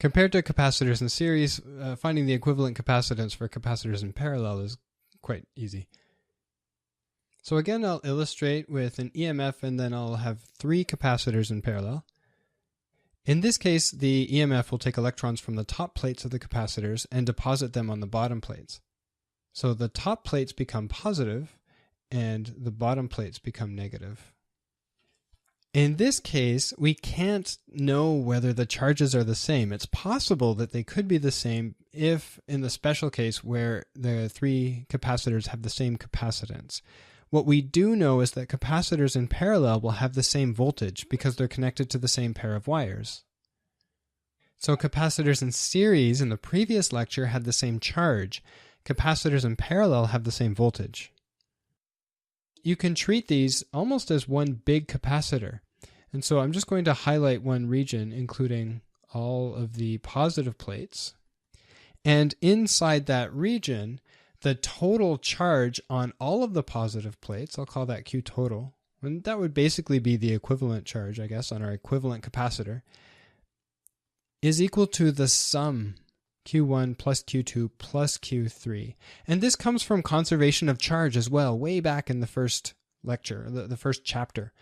Compared to capacitors in series, finding the equivalent capacitance for capacitors in parallel is quite easy. So again, I'll illustrate with an EMF and then I'll have 3 capacitors in parallel. In this case, the EMF will take electrons from the top plates of the capacitors and deposit them on the bottom plates. So the top plates become positive and the bottom plates become negative. In this case, we can't know whether the charges are the same. It's possible that they could be the same if in the special case where the 3 capacitors have the same capacitance. What we do know is that capacitors in parallel will have the same voltage because they're connected to the same pair of wires. So capacitors in series in the previous lecture had the same charge. Capacitors in parallel have the same voltage. You can treat these almost as one big capacitor. And so I'm just going to highlight one region, including all of the positive plates. And inside that region, the total charge on all of the positive plates, I'll call that Q total, and that would basically be the equivalent charge, I guess, on our equivalent capacitor, is equal to the sum Q1 plus Q2 plus Q3. And this comes from conservation of charge as well, way back in the first lecture, the first chapter.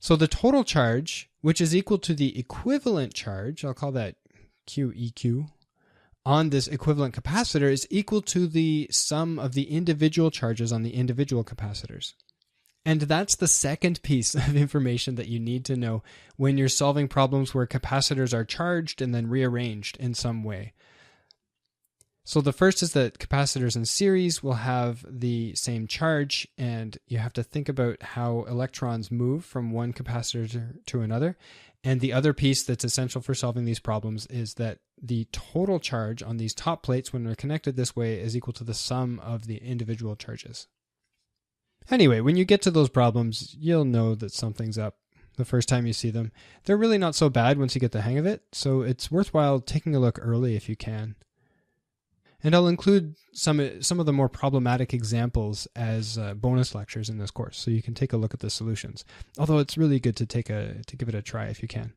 So the total charge, which is equal to the equivalent charge, I'll call that QEQ, on this equivalent capacitor is equal to the sum of the individual charges on the individual capacitors. And that's the second piece of information that you need to know when you're solving problems where capacitors are charged and then rearranged in some way. So the first is that capacitors in series will have the same charge, and you have to think about how electrons move from one capacitor to another. And the other piece that's essential for solving these problems is that the total charge on these top plates when they're connected this way is equal to the sum of the individual charges. Anyway, when you get to those problems, you'll know that something's up the first time you see them. They're really not so bad once you get the hang of it, so it's worthwhile taking a look early if you can. And I'll include some of the more problematic examples as bonus lectures in this course, so you can take a look at the solutions. Although it's really good to give it a try if you can.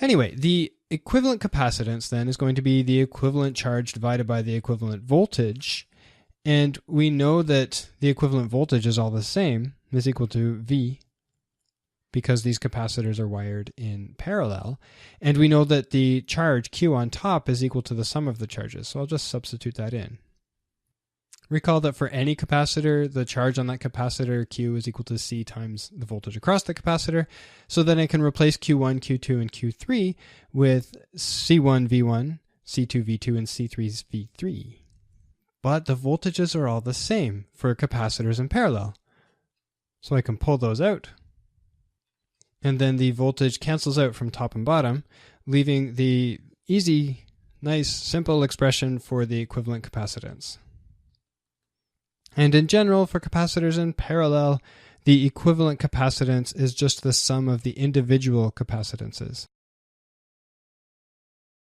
Anyway, the equivalent capacitance then is going to be the equivalent charge divided by the equivalent voltage. And we know that the equivalent voltage is all the same, is equal to V, because these capacitors are wired in parallel. And we know that the charge Q on top is equal to the sum of the charges. So I'll just substitute that in. Recall that for any capacitor, the charge on that capacitor Q is equal to C times the voltage across the capacitor. So then I can replace Q1, Q2, and Q3 with C1, V1, C2, V2, and C3, V3. But the voltages are all the same for capacitors in parallel. So I can pull those out. And then the voltage cancels out from top and bottom, leaving the easy, nice, simple expression for the equivalent capacitance. And in general, for capacitors in parallel, the equivalent capacitance is just the sum of the individual capacitances.